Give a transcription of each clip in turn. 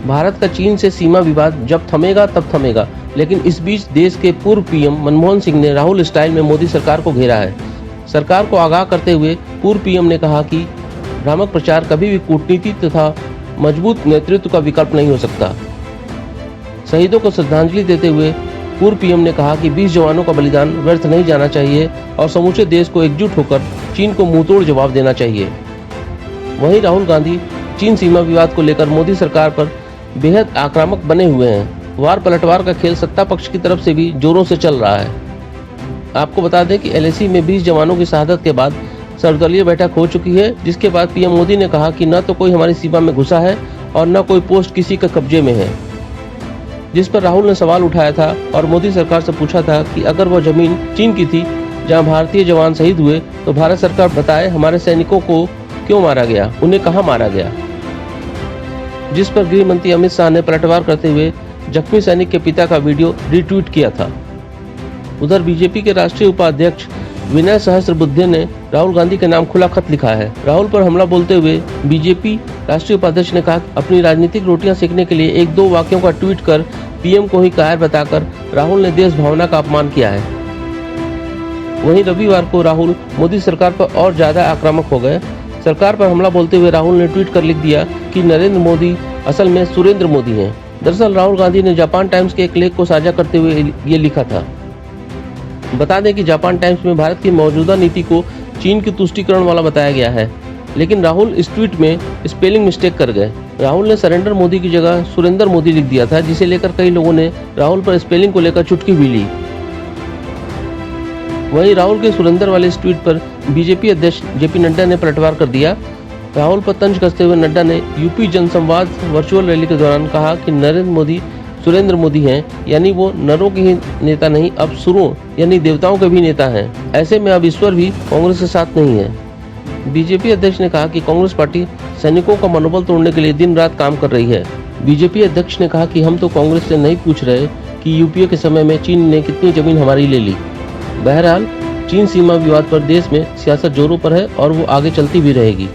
भारत का चीन से सीमा विवाद जब थमेगा तब थमेगा, लेकिन इस बीच देश के पूर्व पीएम मनमोहन सिंह ने राहुल स्टाइल में मोदी सरकार को घेरा है। सरकार को आगाह करते हुए पूर्व पीएम ने कहा कि भ्रामक प्रचार कभी भी कूटनीति तथा मजबूत नेतृत्व का विकल्प नहीं हो सकता। शहीदों को श्रद्धांजलि देते हुए पूर्व पीएम ने कहा कि 20 जवानों का बलिदान व्यर्थ नहीं जाना चाहिए और समूचे देश को एकजुट होकर चीन को मुंहतोड़ जवाब देना चाहिए। वहीं राहुल गांधी चीन सीमा विवाद को लेकर मोदी सरकार पर बेहद आक्रामक बने हुए हैं। वार पलटवार का खेल सत्ता पक्ष की तरफ से भी जोरों से चल रहा है। आपको बता दें कि LAC में 20 जवानों की शहादत के बाद सर्वदलीय बैठक हो चुकी है, जिसके बाद पीएम मोदी ने कहा कि न तो कोई हमारी सीमा में घुसा है और न कोई पोस्ट किसी के कब्जे में है। जिस पर राहुल ने सवाल उठाया था और मोदी सरकार से पूछा था कि अगर वह जमीन चीन की थी जहां भारतीय जवान शहीद हुए तो भारत सरकार बताए हमारे सैनिकों को क्यों मारा गया, उन्हें कहां मारा गया। जिस पर गृह मंत्री अमित शाह ने पलटवार करते हुए जख्मी सैनिक के पिता का वीडियो रीट्वीट किया था। उधर बीजेपी के राष्ट्रीय उपाध्यक्ष विनय सहस्त्रबुद्धे ने राहुल गांधी के नाम खुला खत लिखा है। राहुल पर हमला बोलते हुए बीजेपी राष्ट्रीय उपाध्यक्ष ने कहा अपनी राजनीतिक रोटियां सेकने के लिए 1-2 वाक्यों का ट्वीट कर पीएम को ही कायर बताकर राहुल ने देश भावना का अपमान किया है। वहीं रविवार को राहुल मोदी सरकार पर और ज्यादा आक्रामक हो गए। सरकार पर हमला बोलते हुए राहुल ने ट्वीट कर लिख दिया कि नरेंद्र मोदी असल में सुरेंद्र मोदी हैं। दरअसल राहुल गांधी ने जापान टाइम्स के एक लेख को साझा करते हुए ये लिखा था। बता दें कि जापान टाइम्स में भारत की मौजूदा नीति को चीन की तुष्टीकरण वाला बताया गया है, लेकिन राहुल इस ट्वीट में स्पेलिंग मिस्टेक कर गए। राहुल ने सरेंडर मोदी की जगह सुरेंद्र मोदी लिख दिया था, जिसे लेकर कई लोगों ने राहुल पर स्पेलिंग को लेकर चुटकी भी ली। वहीं राहुल के सुरेंद्र वाले इस ट्वीट पर बीजेपी अध्यक्ष JP नड्डा ने पलटवार कर दिया। राहुल पर तंज कसते हुए नड्डा ने यूपी जनसंवाद वर्चुअल रैली के दौरान कहा कि नरेंद्र मोदी सुरेंद्र मोदी हैं, यानी वो नरों के ही नेता नहीं अब सुरों यानी देवताओं के भी नेता हैं। ऐसे में अब ईश्वर भी कांग्रेस के साथ नहीं है। बीजेपी अध्यक्ष ने कहा कि कांग्रेस पार्टी सैनिकों का मनोबल तोड़ने के लिए दिन रात काम कर रही है। बीजेपी अध्यक्ष ने कहा कि हम तो कांग्रेस से नहीं पूछ रहे कि यूपीए के समय में चीन ने कितनी जमीन हमारी ले ली। बहरहाल चीन सीमा विवाद पर देश में सियासत जोरों पर है और वो आगे चलती भी रहेगी।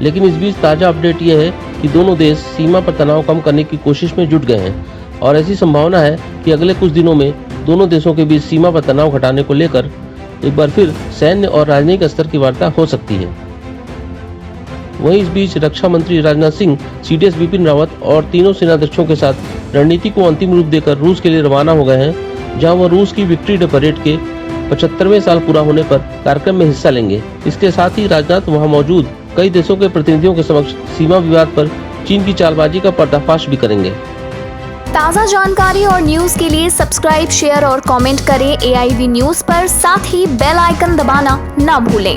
लेकिन इस बीच ताजा अपडेट यह है कि दोनों देश सीमा पर तनाव कम करने की कोशिश में जुट गए हैं और ऐसी संभावना है कि अगले कुछ दिनों में दोनों देशों के बीच सीमा पर तनाव घटाने को लेकर एक बार फिर सैन्य और राजनयिक स्तर की वार्ता हो सकती है। वहीं इस बीच रक्षा मंत्री राजनाथ सिंह CDS बिपिन रावत और तीनों सेनाध्यक्षों के साथ रणनीति को अंतिम रूप देकर रूस के लिए रवाना हो गए हैं, जहां वह रूस की विक्ट्री डे परेड के 75वें साल पूरा होने पर कार्यक्रम में हिस्सा लेंगे। इसके साथ ही राजनाथ वहां मौजूद कई देशों के प्रतिनिधियों के समक्ष सीमा विवाद पर चीन की चालबाजी का पर्दाफाश भी करेंगे। ताज़ा जानकारी और न्यूज के लिए सब्सक्राइब, शेयर और कमेंट करें AIV न्यूज पर, साथ ही बेल आइकन दबाना न भूलें।